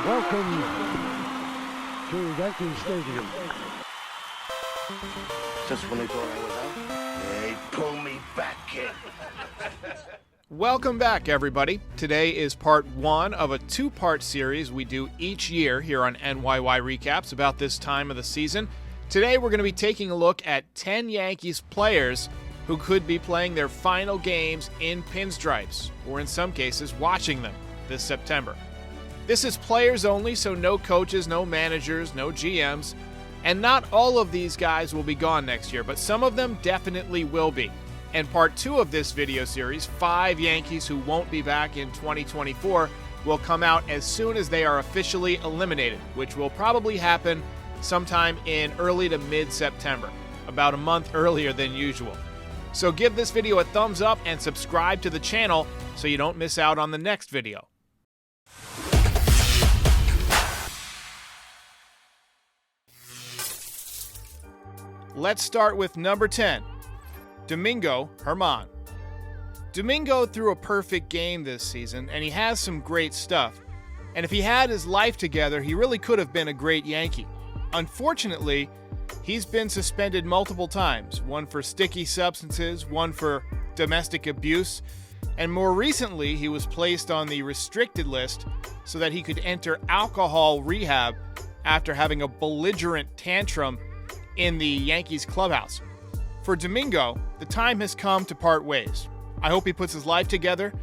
Welcome to Yankee Stadium. Just when they thought I was out, they pull me back in. Welcome back, everybody. Today is part one of a two-part series we do each year here on NYY Recaps about this time of the season. Today we're going to be taking a look at 10 Yankees players who could be playing their final games in pinstripes, or in some cases watching them this September. This is players only, so no coaches, no managers, no GMs, and not all of these guys will be gone next year, but some of them definitely will be. And part two of this video series, 5 Yankees who won't be back in 2024, will come out as soon as they are officially eliminated, which will probably happen sometime in early to mid-September, about a month earlier than usual. So give this video a thumbs up and subscribe to the channel so you don't miss out on the next video. Let's start with number 10. Domingo Germán. Domingo threw a perfect game this season, and he has some great stuff. And if he had his life together, he really could have been a great Yankee. Unfortunately, he's been suspended multiple times, one for sticky substances, one for domestic abuse, and more recently, he was placed on the restricted list so that he could enter alcohol rehab after having a belligerent tantrum in the Yankees clubhouse. For Domingo, the time has come to part ways. I hope he puts his life together,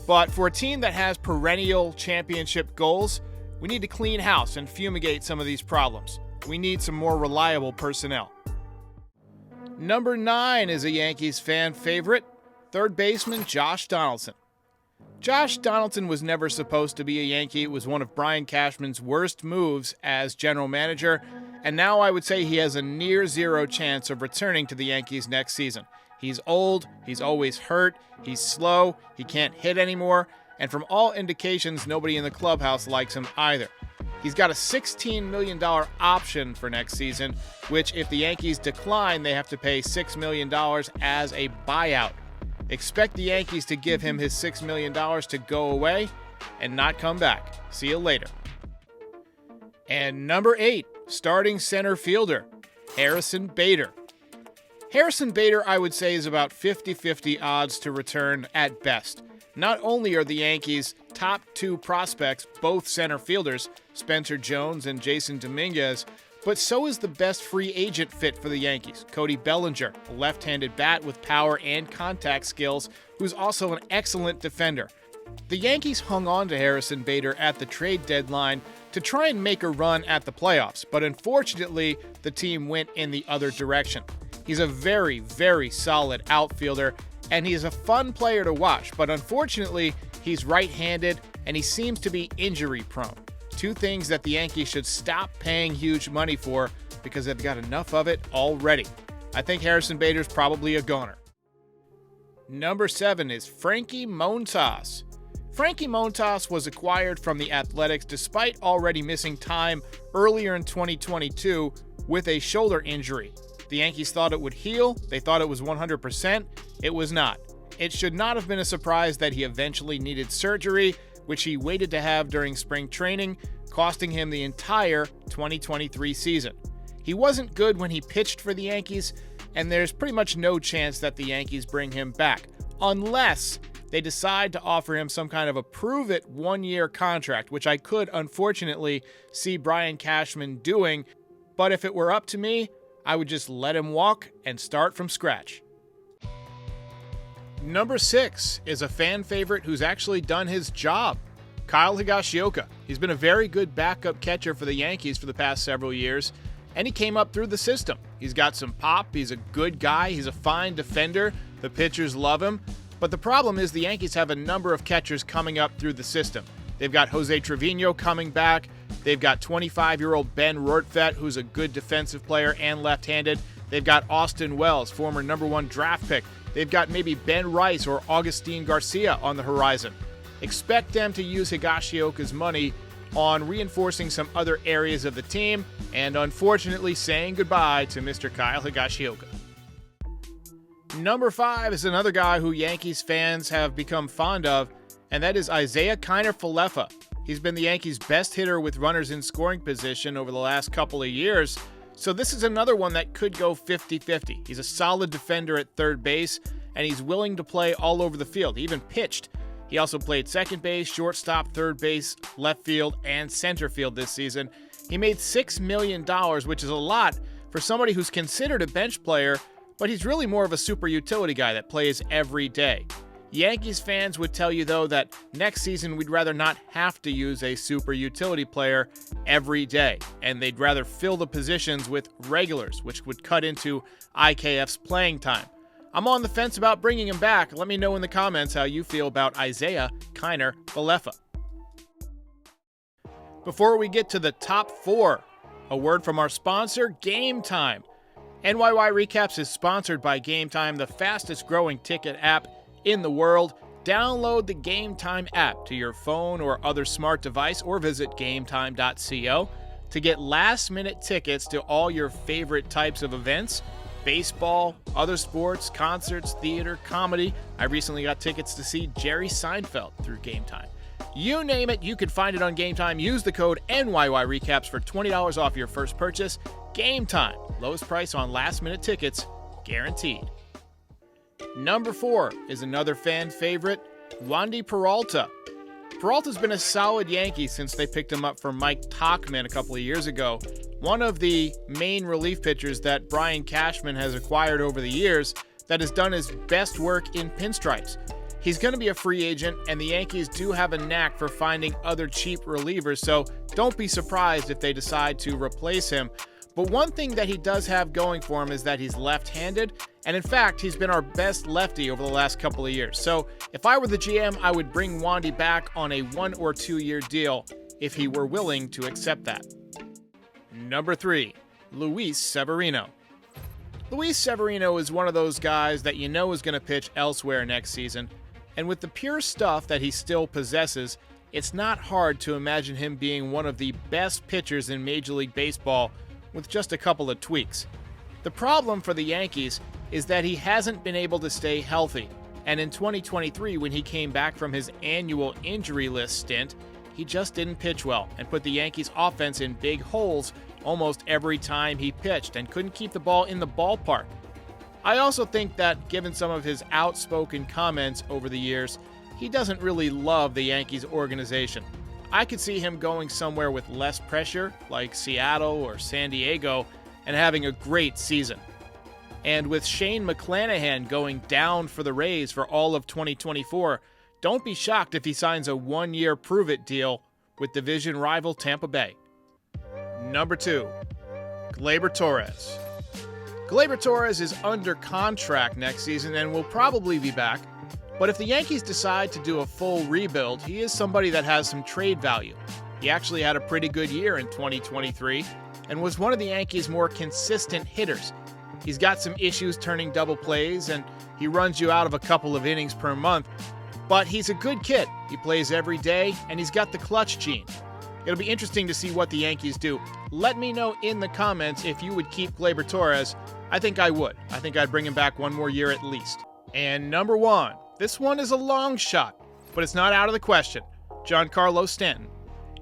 but for a team that has perennial championship goals, we need to clean house and fumigate some of these problems. We need some more reliable personnel. Number 9 is a Yankees fan favorite, third baseman Josh Donaldson. Josh Donaldson was never supposed to be a Yankee. It was one of Brian Cashman's worst moves as general manager, and now I would say he has a near zero chance of returning to the Yankees next season. He's old, he's always hurt, he's slow, he can't hit anymore, and from all indications, nobody in the clubhouse likes him either. He's got a $16 million option for next season, which if the Yankees decline, they have to pay $6 million as a buyout. Expect the Yankees to give him his $6 million to go away and not come back. See you later. And number 8, starting center fielder, Harrison Bader. Harrison Bader, I would say, is about 50-50 odds to return at best. Not only are the Yankees' top 2 prospects both center fielders, Spencer Jones and Jason Dominguez, but so is the best free agent fit for the Yankees, Cody Bellinger, a left-handed bat with power and contact skills, who's also an excellent defender. The Yankees hung on to Harrison Bader at the trade deadline to try and make a run at the playoffs, but unfortunately, the team went in the other direction. He's a very, very solid outfielder, and he's a fun player to watch, but unfortunately, he's right-handed, and he seems to be injury-prone. 2 things that the Yankees should stop paying huge money for because they've got enough of it already. I think Harrison Bader's probably a goner. Number 7 is Frankie Montas. Frankie Montas was acquired from the Athletics despite already missing time earlier in 2022 with a shoulder injury. The Yankees thought it would heal. They thought it was 100%. It was not. It should not have been a surprise that he eventually needed surgery, which he waited to have during spring training, costing him the entire 2023 season. He wasn't good when he pitched for the Yankees, and there's pretty much no chance that the Yankees bring him back, unless they decide to offer him some kind of a prove-it 1-year contract, which I could, unfortunately, see Brian Cashman doing, but if it were up to me, I would just let him walk and start from scratch. Number 6 is a fan favorite who's actually done his job, Kyle Higashioka. He's been a very good backup catcher for the Yankees for the past several years, and he came up through the system. He's got some pop, he's a good guy, he's a fine defender, the pitchers love him, but the problem is the Yankees have a number of catchers coming up through the system. They've got Jose Trevino coming back, they've got 25-year-old Ben Rortvedt, who's a good defensive player and left-handed, they've got Austin Wells, former number 1 draft pick, they've got maybe Ben Rice or Augustin Garcia on the horizon. Expect them to use Higashioka's money on reinforcing some other areas of the team and unfortunately saying goodbye to Mr. Kyle Higashioka. Number 5 is another guy who Yankees fans have become fond of, and that is Isiah Kiner-Falefa. He's been the Yankees' best hitter with runners in scoring position over the last couple of years, so this is another one that could go 50-50. He's a solid defender at third base, and he's willing to play all over the field. He even pitched. He also played second base, shortstop, third base, left field, and center field this season. He made $6 million, which is a lot for somebody who's considered a bench player, but he's really more of a super utility guy that plays every day. Yankees fans would tell you, though, that next season we'd rather not have to use a super utility player every day, and they'd rather fill the positions with regulars, which would cut into IKF's playing time. I'm on the fence about bringing him back. Let me know in the comments how you feel about Isaiah Kiner Falefa. Before we get to the top 4, a word from our sponsor, Game Time. NYY Recaps is sponsored by Game Time, the fastest growing ticket app in the world. Download the Game Time app to your phone or other smart device, or visit gametime.co to get last-minute tickets to all your favorite types of events: baseball, other sports, concerts, theater, comedy. I recently got tickets to see Jerry Seinfeld through Game Time. You name it, you can find it on Game Time. Use the code NYY Recaps for $20 off your first purchase. Game Time, lowest price on last-minute tickets, guaranteed. Number 4 is another fan favorite, Wandy Peralta. Peralta's been a solid Yankee since they picked him up from Mike Tauchman a couple of years ago, one of the main relief pitchers that Brian Cashman has acquired over the years that has done his best work in pinstripes. He's going to be a free agent, and the Yankees do have a knack for finding other cheap relievers, so don't be surprised if they decide to replace him. But one thing that he does have going for him is that he's left-handed, and in fact, he's been our best lefty over the last couple of years. So if I were the GM, I would bring Wandy back on a 1 or 2 year deal if he were willing to accept that. Number 3, Luis Severino. Luis Severino is one of those guys that you know is going to pitch elsewhere next season, and with the pure stuff that he still possesses, it's not hard to imagine him being one of the best pitchers in Major League Baseball with just a couple of tweaks. The problem for the Yankees is that he hasn't been able to stay healthy, and in 2023, when he came back from his annual injury list stint, he just didn't pitch well and put the Yankees' offense in big holes almost every time he pitched and couldn't keep the ball in the ballpark. I also think that, given some of his outspoken comments over the years, he doesn't really love the Yankees organization. I could see him going somewhere with less pressure, like Seattle or San Diego, and having a great season. And with Shane McClanahan going down for the Rays for all of 2024, don't be shocked if he signs a 1-year prove-it deal with division rival Tampa Bay. Number 2, Gleyber Torres. Gleyber Torres is under contract next season and will probably be back. But if the Yankees decide to do a full rebuild, he is somebody that has some trade value. He actually had a pretty good year in 2023 and was one of the Yankees' more consistent hitters. He's got some issues turning double plays, and he runs you out of a couple of innings per month. But he's a good kid. He plays every day, and he's got the clutch gene. It'll be interesting to see what the Yankees do. Let me know in the comments if you would keep Gleyber Torres. I think I would. I think I'd bring him back 1 more year at least. And number 1. This one is a long shot, but it's not out of the question. Giancarlo Stanton.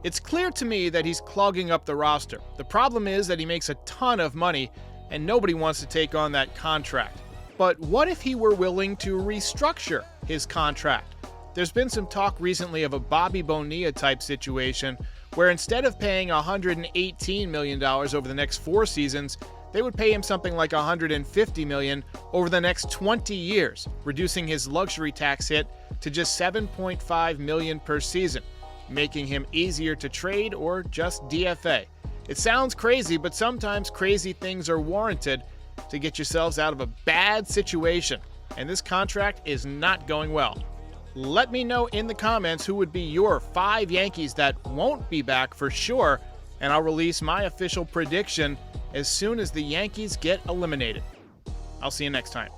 It's clear to me that he's clogging up the roster. The problem is that he makes a ton of money, and nobody wants to take on that contract. But what if he were willing to restructure his contract? There's been some talk recently of a Bobby Bonilla type situation, where instead of paying $118 million over the next 4 seasons, they would pay him something like $150 million over the next 20 years, reducing his luxury tax hit to just $7.5 million per season, making him easier to trade or just DFA. It sounds crazy, but sometimes crazy things are warranted to get yourselves out of a bad situation, and this contract is not going well. Let me know in the comments who would be your 5 Yankees that won't be back for sure, and I'll release my official prediction as soon as the Yankees get eliminated. I'll see you next time.